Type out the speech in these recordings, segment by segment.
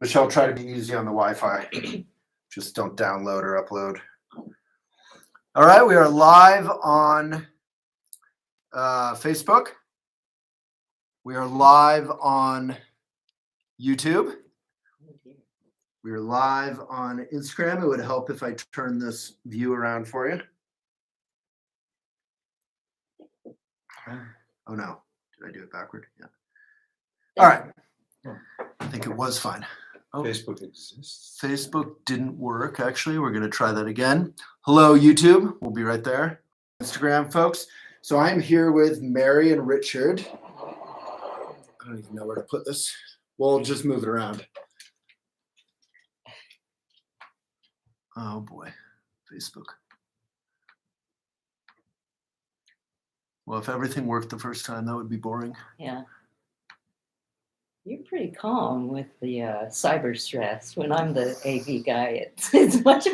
Michelle, try to be easy on the Wi-Fi. Just don't download or upload. All right, we are live on Facebook. We are live on YouTube. We are live on Instagram. It would help if I turn this view around for you. Oh no, did I do it backward? Yeah. All right. I think it was fine. Oh, Facebook exists. Facebook didn't work, actually. We're going to try that again. Hello, YouTube. We'll be right there. Instagram, folks. So I'm here with Mary and Richard. I don't even know where to put this. We'll just move it around. Oh, boy. Facebook. Well, if everything worked the first time, that would be boring. Yeah. You're pretty calm with the cyber stress. When I'm the AV guy, it's much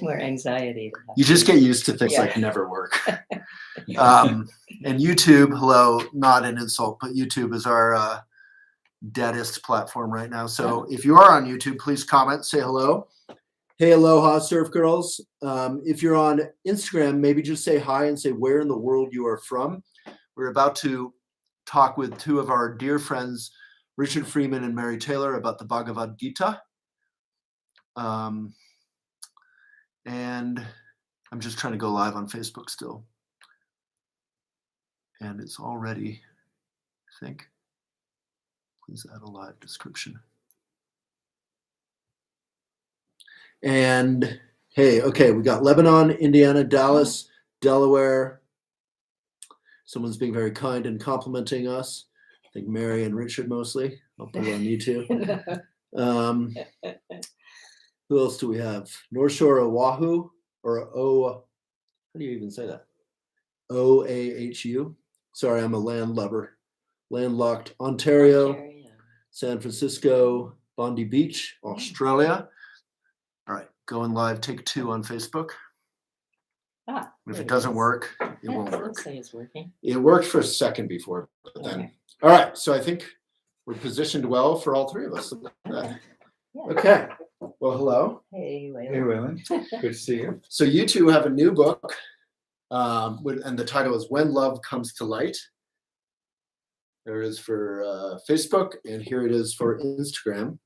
more anxiety. You just get used to things like never work. And YouTube, hello, not an insult, but YouTube is our deadest platform right now. So if you are on YouTube, please comment, say hello. Hey, aloha, surf girls. If you're on Instagram, maybe just say hi and say where in the world you are from. We're about to talk with two of our dear friends, Richard Freeman and Mary Taylor, about the Bhagavad Gita. And I'm just trying to go live on Facebook still. And it's already, I think. Please add a live description. And hey, okay, we got Lebanon, Indiana, Dallas, Delaware. Someone's being very kind and complimenting us. I think Mary and Richard mostly. I'll put it on you two. Who else do we have? North Shore, Oahu, or how do you even say that? OAHU. Sorry, I'm a landlubber. Landlocked, Ontario, San Francisco, Bondi Beach, Australia. All right, going live, take 2 on Facebook. If it doesn't work, it won't work. Let's say it's working. It worked for a second before, but then. All right, so I think we're positioned well for all 3 of us. Okay, well, hello. Hey, Waylon. Hey, Waylon. Good to see you. So you two have a new book, and the title is When Love Comes to Light. There it is for Facebook, and here it is for Instagram.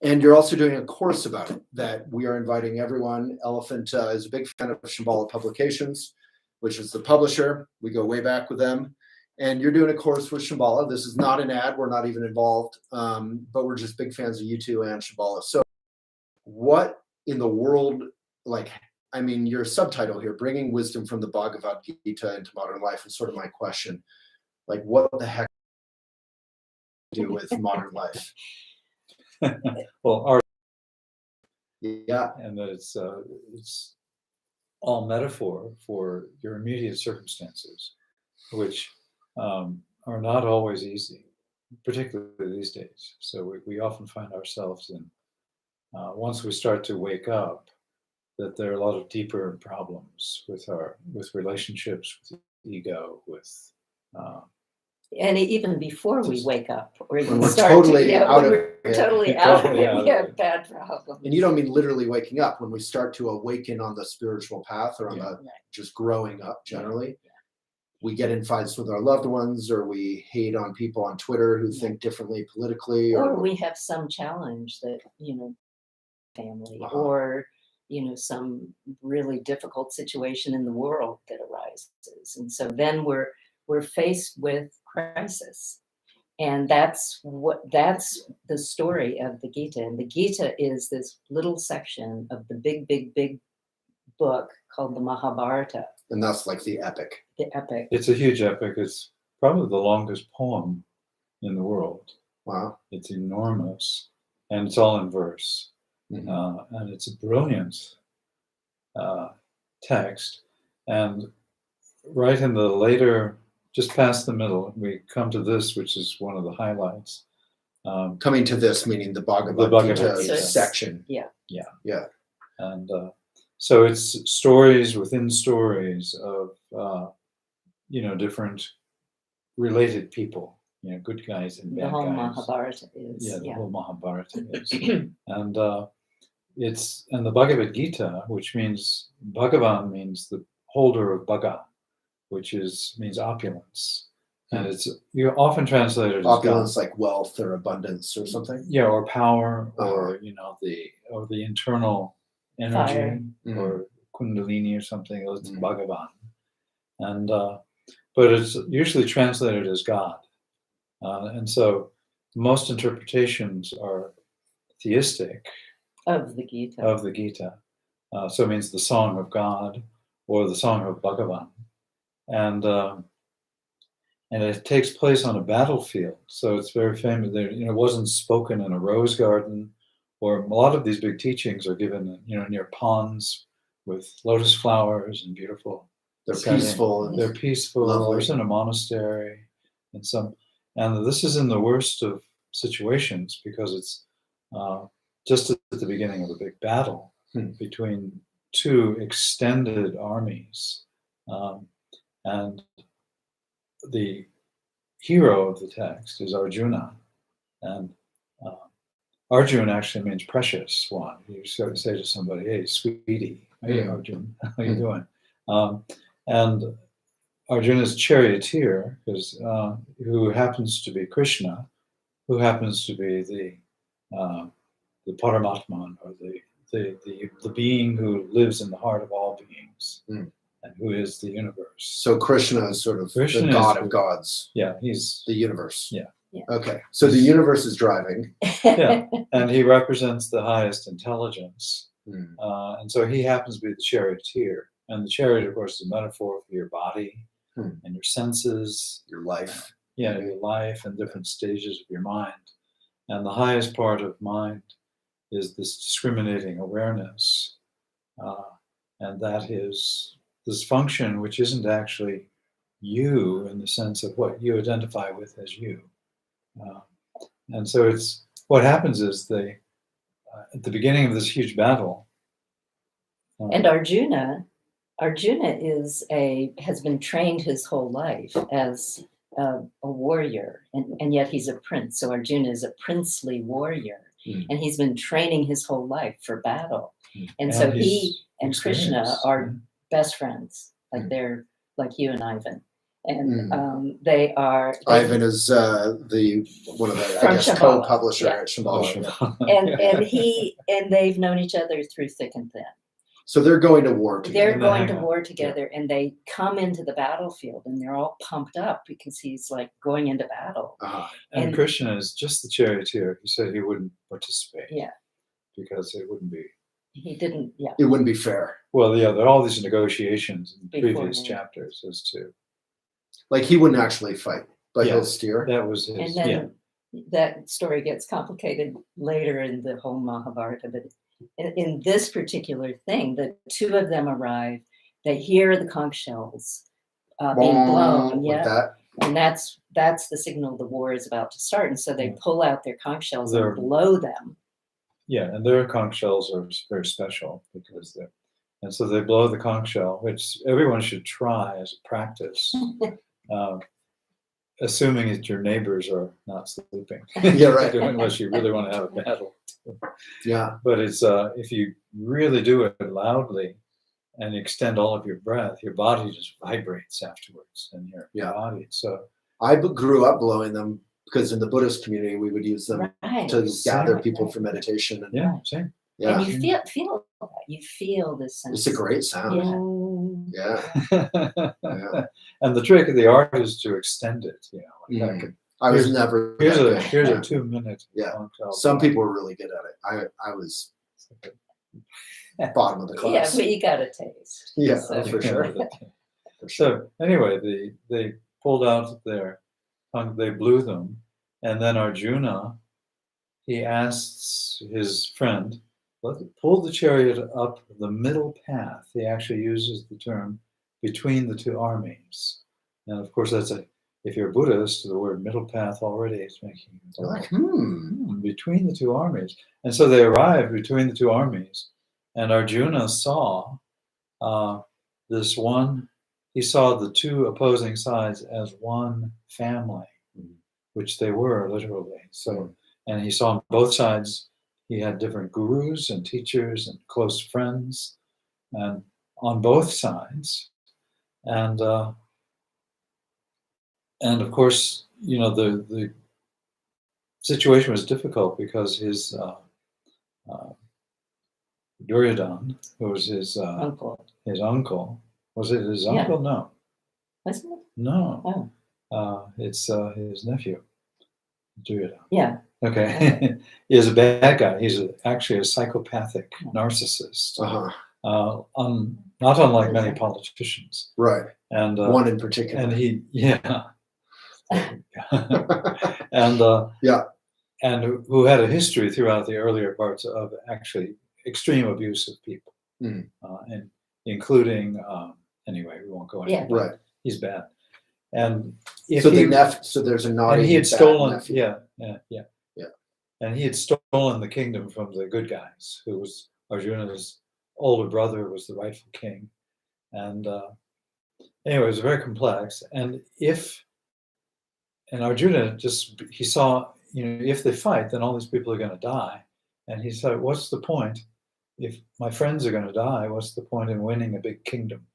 And you're also doing a course about it that we are inviting everyone. Elephant is a big fan of Shambhala Publications, which is the publisher. We go way back with them. And you're doing a course with Shambhala. This is not an ad. We're not even involved, but we're just big fans of you two and Shambhala. So what in the world, your subtitle here, Bringing Wisdom from the Bhagavad Gita into Modern Life is sort of my question. Like, what the heck do you do with modern life? Well, art, Yeah. and that it's all metaphor for your immediate circumstances, which are not always easy, particularly these days. So we often find ourselves in, once we start to wake up, that there are a lot of deeper problems with relationships, with ego, with And even before we wake up, or even We're start totally to, out of we're it. totally out of Totally it. out of We have it. bad problems. And you don't mean literally waking up, when we start to awaken on the spiritual path or on the just growing up generally. We get in fights with our loved ones, or we hate on people on Twitter who think differently politically. Or we have some challenge that, family, or, some really difficult situation in the world that arises. And so then we're faced with crisis. And that's the story of the Gita. And the Gita is this little section of the big book called the Mahabharata. And that's like the epic. The epic. it's a huge epic. It's probably the longest poem in the world. Wow. It's enormous, and it's all in verse. And it's a brilliant text. And right in the later, just past the middle, we come to this, which is one of the highlights. Coming to this, meaning the Bhagavad Gita section. Yeah. And so it's stories within stories of different related people, good guys and The bad whole guys. Mahabharata is. Yeah, the Yeah. whole Mahabharata is. And the Bhagavad Gita, which means Bhagavan means the holder of Bhaga, which means opulence. And it's often translated as Opulence, God. like wealth or abundance or something. Yeah, or power, or the internal energy, Fire. or Kundalini or something. It's Bhagavan, and but it's usually translated as God, and so most interpretations are theistic Of the Gita. of the Gita. So it means the song of God or the song of Bhagavan, and it takes place on a battlefield. So it's very famous. There, it wasn't spoken in a rose garden, or a lot of these big teachings are given, near ponds with lotus flowers and beautiful. They're setting. peaceful. They're peaceful. lovely. Or it's in a monastery, and this is in the worst of situations because it's just at the beginning of a big battle between two extended armies, and the hero of the text is Arjuna, and Arjun actually means precious one. You sort of say to somebody, "Hey, sweetie, hey Arjun, how you doing?" And Arjuna's charioteer, who happens to be Krishna, who happens to be the Paramatman, or the being who lives in the heart of all beings, and who is the universe. So Krishna is sort of Krishna the god is- of gods, Yeah, he's the universe. Yeah. Yeah. Okay, so the universe is driving. yeah, and he represents the highest intelligence, Hmm. and so he happens to be the charioteer. And the chariot, of course, is a metaphor for your body and your senses, Your life. your life, and different stages of your mind. And the highest part of mind is this discriminating awareness, and that is this function which isn't actually you in the sense of what you identify with as you. And so what happens is at the beginning of this huge battle. And Arjuna has been trained his whole life as a warrior, and yet he's a prince. So Arjuna is a princely warrior, and he's been training his whole life for battle. And so he and Krishna are best friends, like they're like you and Ivan. And they are. Ivan is one of the, I guess, Shambhala. co-publisher Yeah. at Shambhala. And they've known each other through thick and thin. So they're going to war together. They're going to war together, and they come into the battlefield, and they're all pumped up because he's like going into battle. And Krishna is just the charioteer. He said he wouldn't participate. Yeah. Because it wouldn't be. He didn't. Yeah. It wouldn't be fair. Well, yeah, there are all these negotiations in Before previous him. chapters as to. Like he wouldn't actually fight, but Yeah. he'll steer. That was his. And then that story gets complicated later in the whole Mahabharata. But in this particular thing, the two of them arrive. They hear the conch shells being blown. Like Yeah. that. And that's the signal the war is about to start. And so they pull out their conch shells They're- and blow them. Yeah, and their conch shells are very special because and so they blow the conch shell, which everyone should try as a practice, assuming that your neighbors are not sleeping. Yeah, right. Unless you really want to have a battle. Yeah. But it's if you really do it loudly and extend all of your breath, your body just vibrates afterwards in your body. So I grew up blowing them because in the Buddhist community we would use them Right. to gather Right, people right. for meditation. And, yeah, same. yeah. And you feel that. You feel this sense. It's a great sound. Yeah. Yeah. Yeah. And the trick of the art is to extend it. I was Here's- never. Here's that a good. here's a 2-minute. Yeah. conch shell. Some people were really good at it. I was bottom of the Yeah, class. but you got a taste. Yeah, So- for sure. For sure. So anyway, they pulled out they blew them, and then Arjuna, he asks his friend, pull the chariot up the middle path. He actually uses the term between the two armies. And of course, if you're a Buddhist, the word middle path already is making you You're like, between the two armies. And so they arrived between the two armies, and Arjuna saw he saw the two opposing sides as one family which they were literally. So, and he saw on both sides, he had different gurus and teachers and close friends, and on both sides. And of course, the situation was difficult because his Duryodhan, who was his Uncle. was it his Yeah. uncle? No, Wasn't it? no. Oh, It's his nephew, Duryodhan. yeah. Okay, he is a bad guy. He's actually a psychopathic narcissist, Uh-huh. not unlike many politicians. Right. And One in particular. and he, yeah, and Yeah. and who had a history throughout the earlier parts of actually extreme abuse of people, Mm. and including anyway, we won't go into Yeah. it, but Right. he's bad. And if So he, so there's a naughty and he had bad stolen, nephew. yeah, and he had stolen the kingdom from the good guys, who was Arjuna's older brother, was the rightful king. And anyway, it was very complex. And Arjuna he saw, if they fight, then all these people are going to die. And he said, what's the point? If my friends are going to die, what's the point in winning a big kingdom?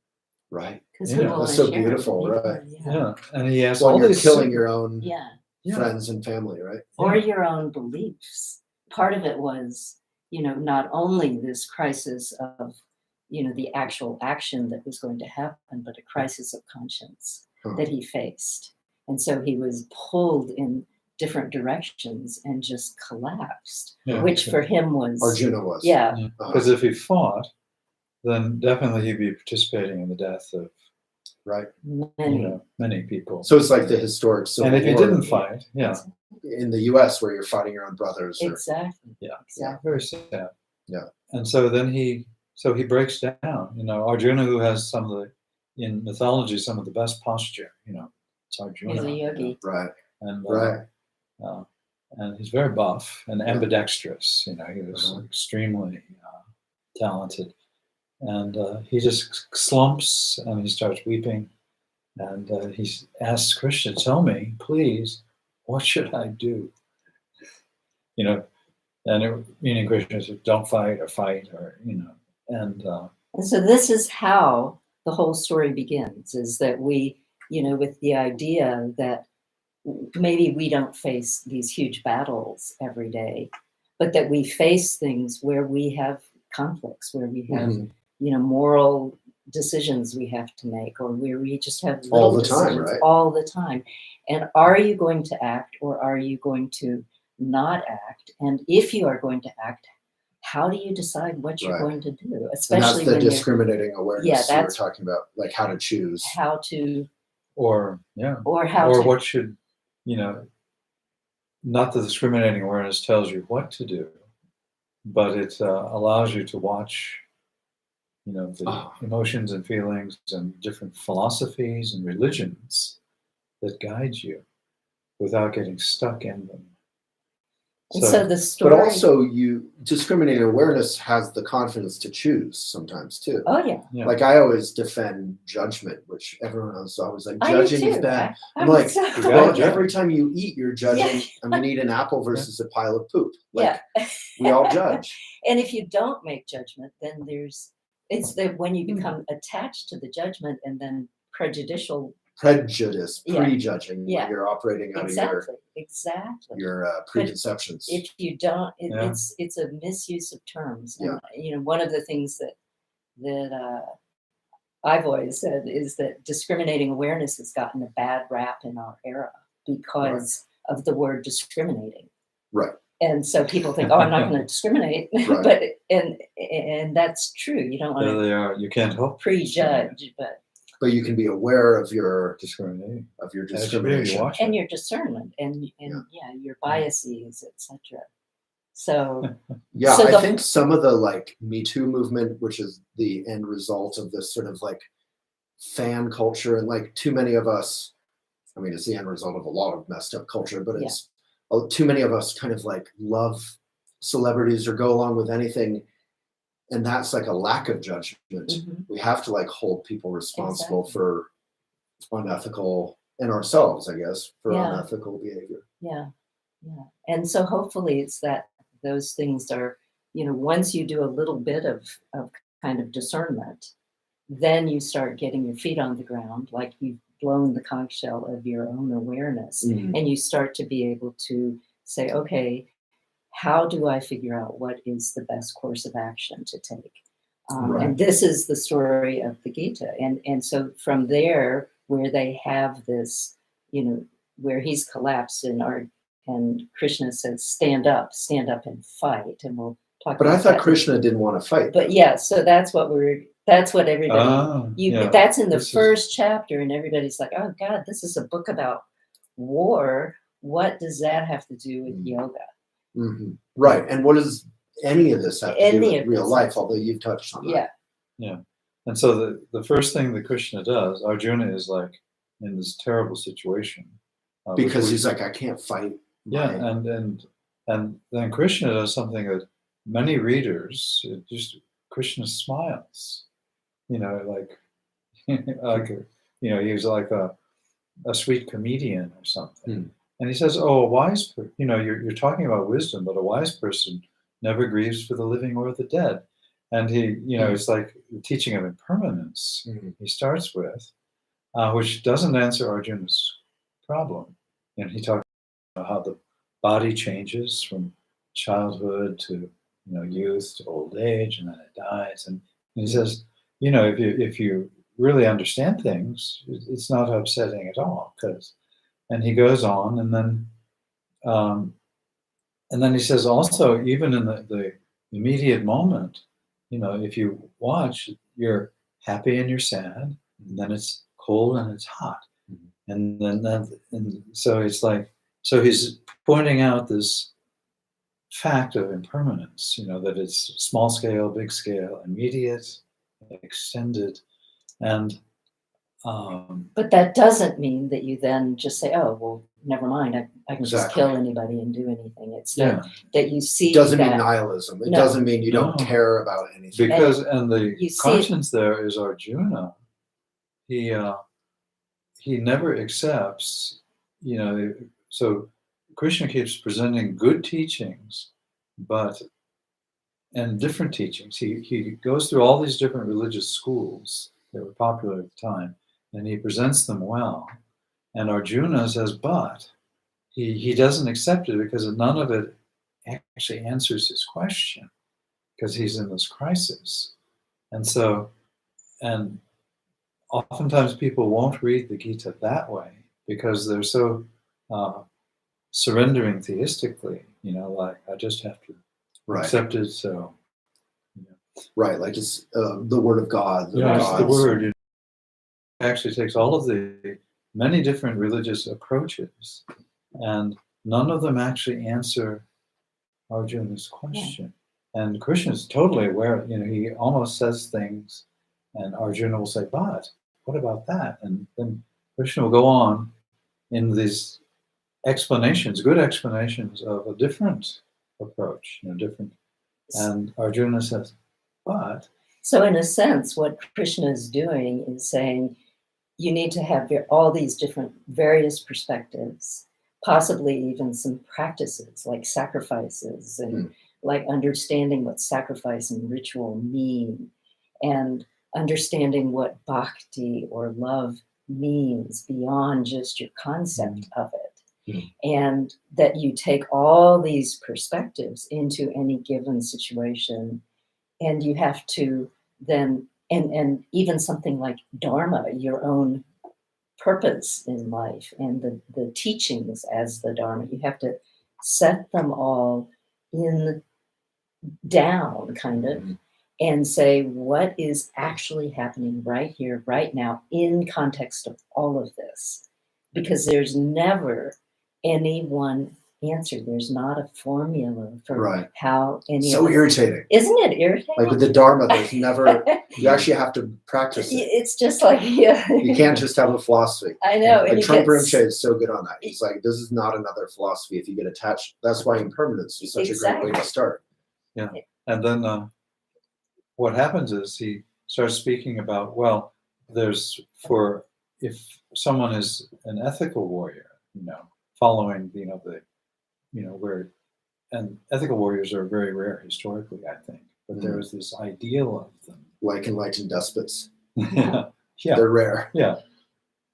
Right. Because Yeah, that's so beautiful, right. Yeah. And he asked Well, all you're these killing your own Yeah. friends and family, right? Or your own beliefs. Part of it was, not only this crisis of, the actual action that was going to happen, but a crisis of conscience that he faced. And so he was pulled in different directions and just collapsed, which for him was Arjuna was. Yeah. Because if he fought, then definitely he'd be participating in the death of Right. many people. So it's like the historic Civil And if he War didn't fight, in the U.S., where you're fighting your own brothers. Exactly. Exactly. Very sad. Yeah. And so then he breaks down. Arjuna, who has in mythology, some of the best posture. It's Arjuna. He's a yogi. Right. And Right. And he's very buff and ambidextrous. He was extremely talented. And he just slumps and he starts weeping. And he asks Krishna, tell me, please, what should I do? Meaning Krishna said, don't fight or fight And so this is how the whole story begins, is that we, with the idea that maybe we don't face these huge battles every day, but that we face things where we have conflicts, where we have, moral decisions we have to make, or where we just have all the decisions time, right? all the time. And are you going to act, or are you going to not act? And if you are going to act, how do you decide what you're going to do? Especially and that's the when discriminating awareness you were that's talking about, like how to choose. how to, or what should, not the discriminating awareness tells you what to do, but it allows you to watch the emotions and feelings and different philosophies and religions that guide you without getting stuck in them. and so the story. But also, discriminating awareness has the confidence to choose sometimes too. Oh yeah. Like I always defend judgment, which everyone else is always like, I do judging is too. bad. I'm like, so- well, every time you eat, you're judging. Yeah. I'm gonna eat an apple versus a pile of poop. Like Yeah. we all judge. And if you don't make judgment, then it's that when you become attached to the judgment and then prejudice, prejudging, Yeah. when you're operating out exactly. of your preconceptions. If you don't, it's a misuse of terms. And, one of the things that I've always said is that discriminating awareness has gotten a bad rap in our era because of the word discriminating. Right. And so people think, oh, I'm not going to discriminate, Right. but and that's true. You don't want There to they are. You can't help prejudge, But you can be aware of your discriminating. discrimination. and your discernment and your biases, etc. So Yeah, So I the- think some of the Me Too movement, which is the end result of this sort of fan culture, and too many of us, I mean, it's the end result of a lot of messed up culture, but it's too many of us kind of love celebrities or go along with anything. And that's a lack of judgment. Mhm. We have to hold people responsible Exactly. for unethical, and ourselves, I guess, for Yeah. unethical behavior. Yeah. Yeah. And so hopefully it's that those things are, once you do a little bit of kind of discernment, then you start getting your feet on the ground, like you've blown the conch shell of your own awareness, Mhm. and you start to be able to say, okay, how do I figure out what is the best course of action to take? Right. And this is the story of the Gita. And so from there, where they have this, where he's collapsed and Krishna says, stand up and fight. And we'll talk But I about thought that. Krishna didn't want to fight. But yeah, so that's what everybody, Yeah, that's in the this is- first chapter, and everybody's like, oh God, this is a book about war. What does that have to do with yoga? Mhm. Right. And what does any of this have to do Any with of real this. life? Although you've touched on that. Yeah. Yeah. And so the first thing that Krishna does, Arjuna is like in this terrible situation. Because he's like, I can't fight. Yeah, my-" and then Krishna does something that many readers Krishna smiles, like he's like a sweet comedian or something. Hmm. And he says, "Oh, a wise person, you're talking about wisdom, but a wise person never grieves for the living or the dead." And he, it's like the teaching of impermanence. Mhm. He starts with, which doesn't answer Arjuna's problem. He talks about how the body changes from childhood to youth to old age, and then it dies. And he says, if you really understand things, it's not upsetting at all. And he goes on, um, and then he says also, even in the immediate moment, if you watch, you're happy and you're sad, and then it's cold and it's hot, and and so it's like, so he's pointing out this fact of impermanence, that it's small scale, big scale, immediate, extended, and But that doesn't mean that you then just say, oh, well, never mind. I can just Exactly. kill anybody and do anything. It's yeah, that you see It doesn't mean that. nihilism. It No. doesn't mean you don't No. care about anything. because and the you see it- conscience there is Arjuna. He never accepts, so Krishna keeps presenting good teachings, and different teachings. He goes through all these different religious schools that were popular at the time, and he presents them well. And Arjuna says, but he doesn't accept it because none of it actually answers his question, because he's in this crisis. And so, and oftentimes people won't read the Gita that way because they're so surrendering theistically, like I just have to Right. accept it. So, Right. Like it's the word of God. it's the God's- word. It actually takes all of the many different religious approaches, and none of them actually answer Arjuna's question. And Krishna is totally aware. He almost says things, and Arjuna will say, "But what about that?" And then Krishna will go on in these explanations, good explanations of a different approach, different. And Arjuna says, "But." So in a sense, what Krishna is doing is saying, you need to have all these different various perspectives, possibly even some practices like sacrifices and like understanding what sacrifice and ritual mean, and understanding what bhakti or love means beyond just your concept of it. And that you take all these perspectives into any given situation, and you have to then, and even something like dharma, your own purpose in life, and the teachings as the dharma, you have to set them all in down kind of, and say what is actually happening right here, right now, in context of all of this. Because there's never any one answer. There's not a formula for Right. how any So of it. irritating. Isn't it irritating? Like with the Dharma, there's never, you actually have to practice it. It's just like, yeah. You can't just have a philosophy. I know. Like and it Trump gets- Rinpoche is so good on that. He's like, this is not another philosophy if you get attached. That's why impermanence is such a great way to start. Yeah. And then what happens is he starts speaking about, if someone is an ethical warrior, following, where, and ethical warriors are very rare historically, I think, but there is this ideal of them. Like enlightened despots. Yeah, They're rare. yeah,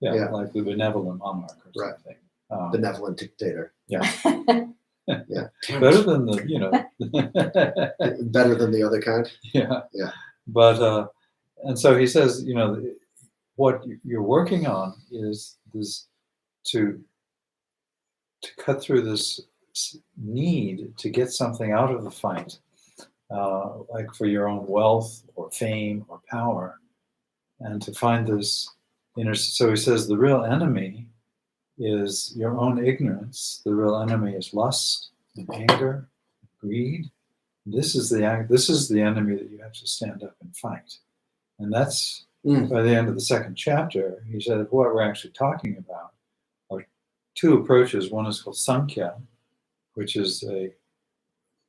Yeah. like the benevolent monarch or Right. something. Benevolent dictator. Yeah. Yeah. Better than the, Better than the other kind. Yeah. Yeah. But, and so he says, what you're working on is this to cut through this need to get something out of the fight, like for your own wealth or fame or power, and to find this inner. So he says the real enemy is your own ignorance. The real enemy is lust and anger, greed. This is the enemy that you have to stand up and fight. And that's by the end of the second chapter. He said what we're actually talking about are two approaches. One is called Sankhya, which is a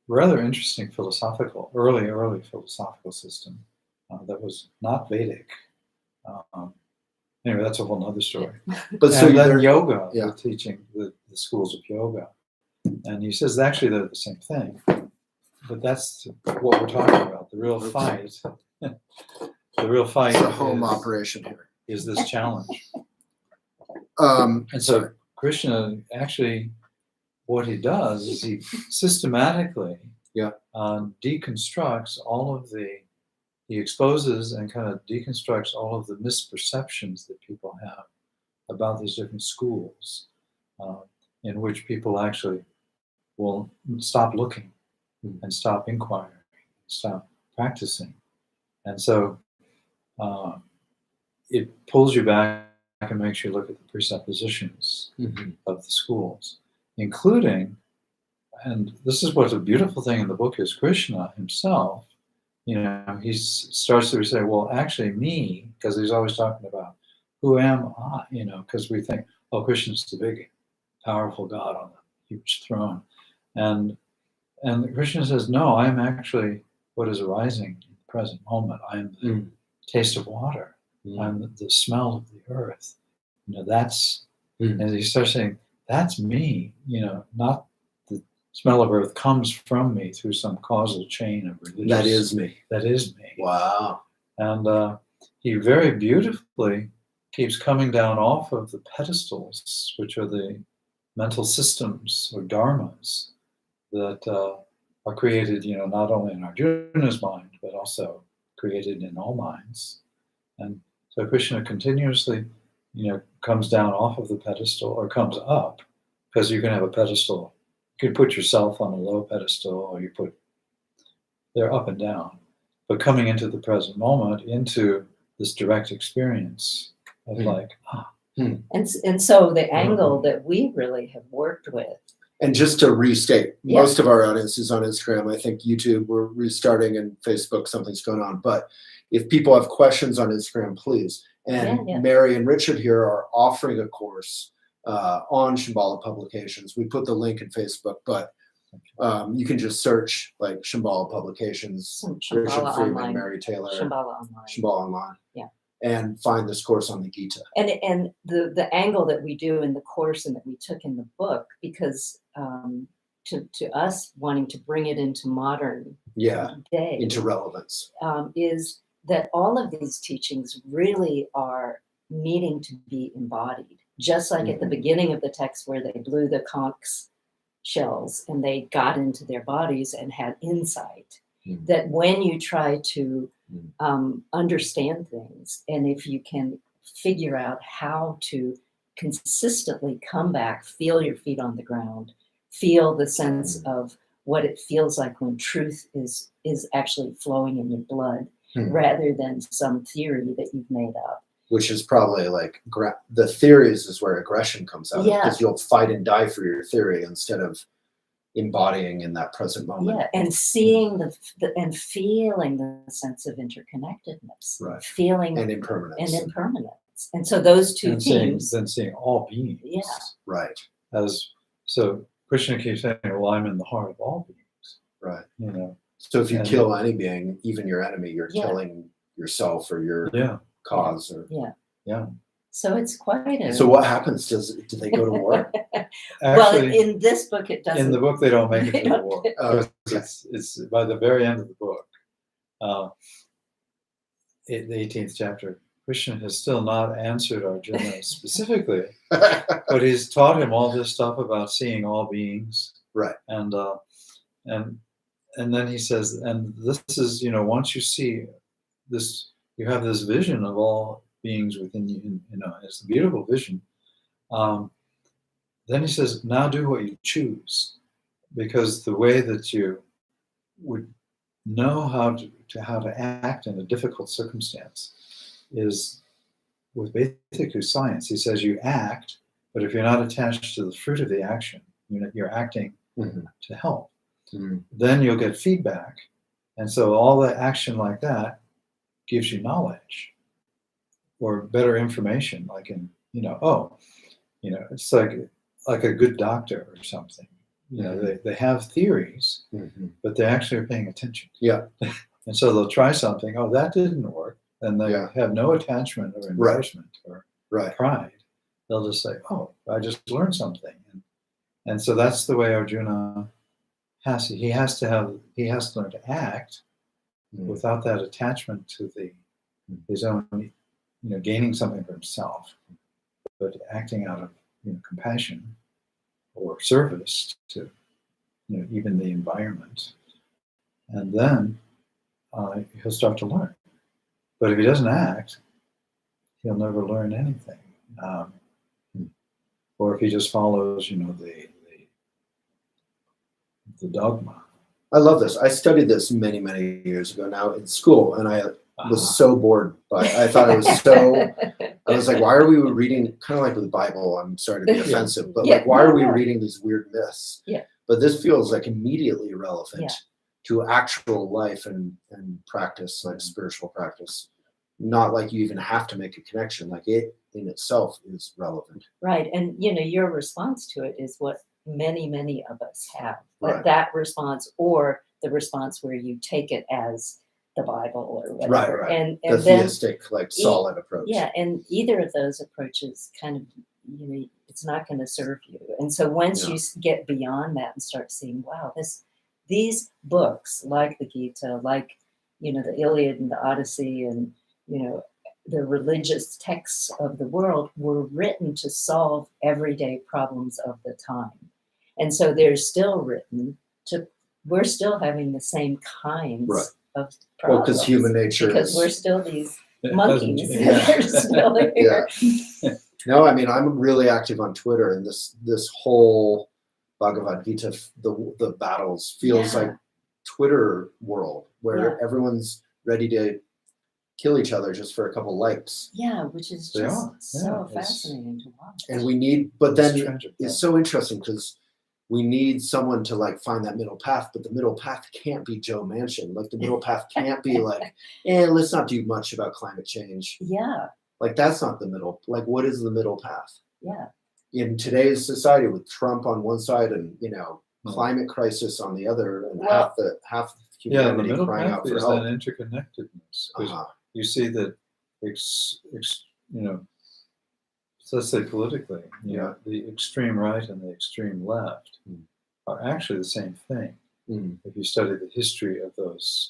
rather interesting early philosophical system that was not Vedic. Anyway, that's a whole other story. But so and then yoga, yeah. the teaching, the schools of yoga. And he says actually they're the same thing. But that's what we're talking about. The real fight. The real fight It's a home operation here. Is this challenge. And so Krishna actually, what he does is he systematically deconstructs all of he exposes and kind of deconstructs all of the misperceptions that people have about these different schools, in which people actually will stop looking and stop inquiring, stop practicing. And so it pulls you back and makes you look at the presuppositions of the schools, including, and this is what's a beautiful thing in the book is Krishna himself, he starts to say, well, actually me, because he's always talking about who am I, because we think, oh, Krishna's the big, powerful God on the huge throne. And Krishna says, no, I'm actually what is arising in the present moment. I'm the taste of water. I'm the smell of the earth. That's, and he starts saying, that's me, not the smell of earth comes from me through some causal chain of religious. That is me. That is me. Wow. And he very beautifully keeps coming down off of the pedestals, which are the mental systems or dharmas that are created, not only in Arjuna's mind, but also created in all minds. And so Krishna continuously, comes down off of the pedestal or comes up, because you can have a pedestal. You can put yourself on a low pedestal, or they're up and down. But coming into the present moment, into this direct experience of And so the angle that we really have worked with. And just to restate, most of our audience is on Instagram. I think YouTube, we're restarting, and Facebook, something's going on. But if people have questions on Instagram, please. And Mary and Richard here are offering a course on Shambhala Publications. We put the link in Facebook, but you can just search like Shambhala Publications, Richard Freeman, Online. Mary Taylor, Shambhala Online. Shambhala Online. Yeah. And find this course on the Gita. And the angle that we do in the course and that we took in the book, because to us wanting to bring it into modern day, into relevance, is that all of these teachings really are needing to be embodied. Just like at the beginning of the text where they blew the conch shells and they got into their bodies and had insight, that when you try to understand things, and if you can figure out how to consistently come back, feel your feet on the ground, feel the sense of what it feels like when truth is actually flowing in your blood, rather than some theory that you've made up. Which is probably like the theories is where aggression comes out, because you'll fight and die for your theory instead of embodying in that present moment. Yeah, and seeing and feeling the sense of interconnectedness, feeling and impermanence. And so those two themes. Then seeing all beings. Yeah. Right. So Krishna keeps saying, well, I'm in the heart of all beings. Right. So if you kill any being, even your enemy, you're killing yourself or your cause. Or So it's quite a. So what happens? Do they go to war? Well, Actually, in this book, it doesn't. in the book, they don't make it they to the don't- war. Oh, okay. It's by the very end of the book, the 18th chapter. Krishna has still not answered Arjuna specifically, but he's taught him all this stuff about seeing all beings, Right. and then he says, and this is, once you see this, you have this vision of all beings within you, it's a beautiful vision. Then he says, now do what you choose, because the way that you would know how to act in a difficult circumstance is with basically science. He says you act, but if you're not attached to the fruit of the action, you're acting to help. Then you'll get feedback, and so all the action like that gives you knowledge or better information. Like it's like a good doctor or something. They have theories, but they actually are paying attention. Yeah. And so they'll try something. Oh, that didn't work. And they have no attachment or embarrassment or pride. They'll just say, oh, I just learned something. And so that's the way Arjuna has to learn to act without that attachment to his own, gaining something for himself, but acting out of compassion or service to even the environment. And then he'll start to learn. But if he doesn't act, he'll never learn anything. Or if he just follows, the dogma. I love this. I studied this many, many years ago now in school, and I was so bored by it. I thought it was so. I was like, why are we reading? Kind of like with the Bible. I'm sorry to be offensive, but like, why are we reading these weird myths? Yeah. But this feels like immediately relevant to actual life and practice, like spiritual practice. Not like you even have to make a connection. Like it in itself is relevant. Right, and your response to it is what many of us have. Right. That response, or the response where you take it as the Bible or whatever. Right. And The then theistic, solid approach. Yeah, and either of those approaches kind of, it's not going to serve you. And so once you get beyond that and start seeing, wow, these books like the Gita, like, the Iliad and the Odyssey and, the religious texts of the world were written to solve everyday problems of the time. And so they're still written we're still having the same kinds of problems. Well, because human nature because we're still these It monkeys. doesn't They're still here. No, I mean, I'm really active on Twitter, and this whole Bhagavad Gita, the battles feels like Twitter world where everyone's ready to kill each other just for a couple likes. Yeah, which is They just are. so Yeah, fascinating to watch. And we need, but then tragic, it's so interesting because we need someone to find that middle path, but the middle path can't be Joe Manchin. Like the middle path can't be let's not do much about climate change. Yeah. Like that's not the middle. Like what is the middle path? Yeah. In today's society with Trump on one side and, climate crisis on the other and half humanity the middle crying path out for is help. that interconnectedness. 'Cause you see that, let's say politically, the extreme right and the extreme left are actually the same thing. If you study the history of those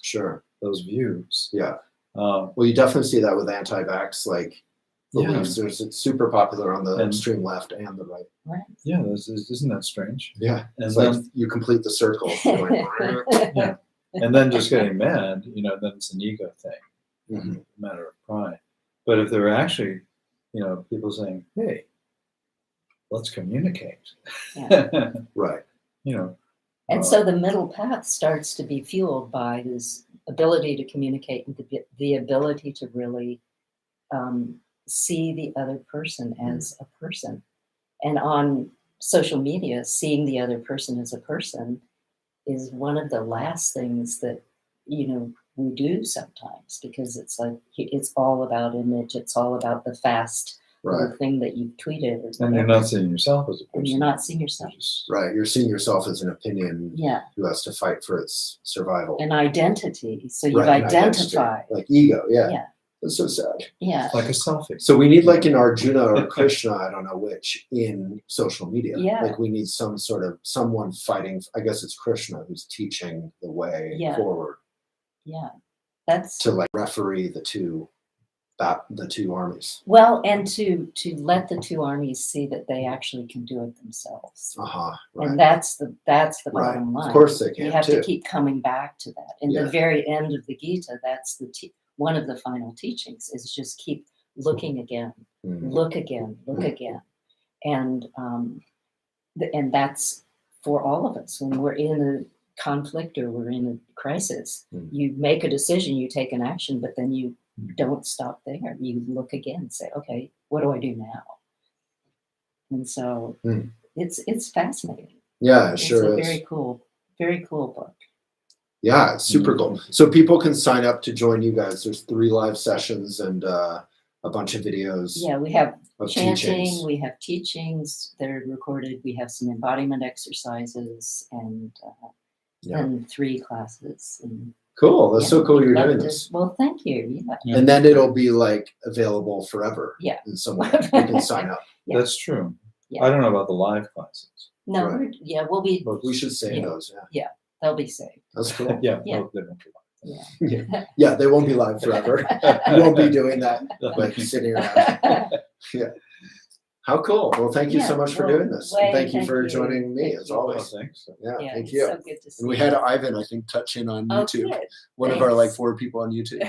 views. Yeah. Well, you definitely see that with anti-vax beliefs. It's super popular on the extreme left and the right. Right. Yeah, isn't that strange? Yeah. And It's then you complete the circle. and then just getting mad, then it's an ego thing, a matter of pride. But if there were actually, people saying, "Hey, let's communicate," Right. And so the middle path starts to be fueled by this ability to communicate and the ability to really see the other person as a person. And on social media, seeing the other person as a person is one of the last things that, we do sometimes, because it's all about image. It's all about the fast little thing that you've tweeted. And you're not seeing yourself as a person. And you're not seeing yourself. Right. You're seeing yourself as an opinion who has to fight for its survival. An identity. So you've Right, an identified. identity. Like ego, yeah. That's so sad. Yeah. Like a selfie. So we need like an Arjuna or Krishna, I don't know which, in social media. Yeah. Like we need some sort of someone fighting. I guess it's Krishna who's teaching the way Yeah. forward Yeah. That's to like referee the two armies. well, and to let the two armies see that they actually can do it themselves. Right. And that's the Right. bottom line. Of course they can You have too. to keep coming back to that. In Yeah. the very end of the Gita, that's one of the final teachings is just keep looking again, Mhm. look again, look again, and that's for all of us when we're in a conflict or we're in a crisis. You make a decision, you take an action, but then you don't stop there. You look again, say, okay, what do I do now? And so it's fascinating. Yeah, it sure It's a is. very cool book. Yeah, it's super cool. So people can sign up to join you guys. There's 3 live sessions and a bunch of videos. Yeah, we have of chanting, teachings. we have teachings that are recorded, we have some embodiment exercises and 3 classes. And Cool. That's so cool we'd you're love doing to- this. Well, thank you. Yeah. And then it'll be like available forever. Yeah. In some way. You can sign up. Yeah. That's true. Yeah. I don't know about the live classes. No, Right. we'll be, But we should say Yeah. those. Yeah. they'll be safe. That's cool. Yeah. Yeah. well, they won't be live. Yeah. Yeah, they won't be live forever. You won't be doing that, like sitting around. Yeah. How cool. Well, thank you so Yeah, much for well, doing this. Wayne, And thank you thank for you. joining me Thank as you. Oh, always. thanks. Yeah, Yeah, thank it's you. so good to see And we you. had Ivan, I think, touch in on Oh, YouTube. good. One of our like Thanks. 4 people on YouTube.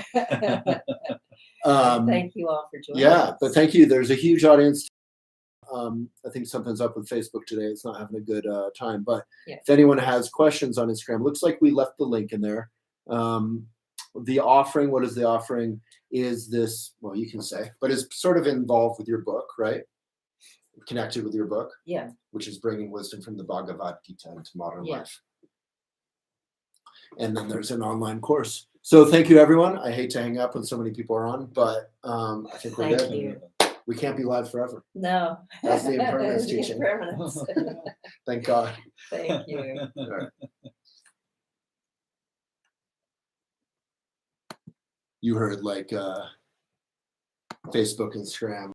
Thank you all for joining Yeah, us. but thank you. There's a huge audience. I think something's up with Facebook today. It's not having a good time. But Yeah. if anyone has questions on Instagram, looks like we left the link in there. The offering, what is the offering? Is this, well, you can say, but it's sort of involved with your book, right? Connected with your book, Yeah. which is bringing wisdom from the Bhagavad Gita into modern Yeah. life. And then there's an online course. So thank you, everyone. I hate to hang up when so many people are on, but I think we're Thank good. you. We can't be live forever. No. That's the impermanence The teaching. impermanence. Thank God. Thank you. All right. You heard like Facebook, Instagram.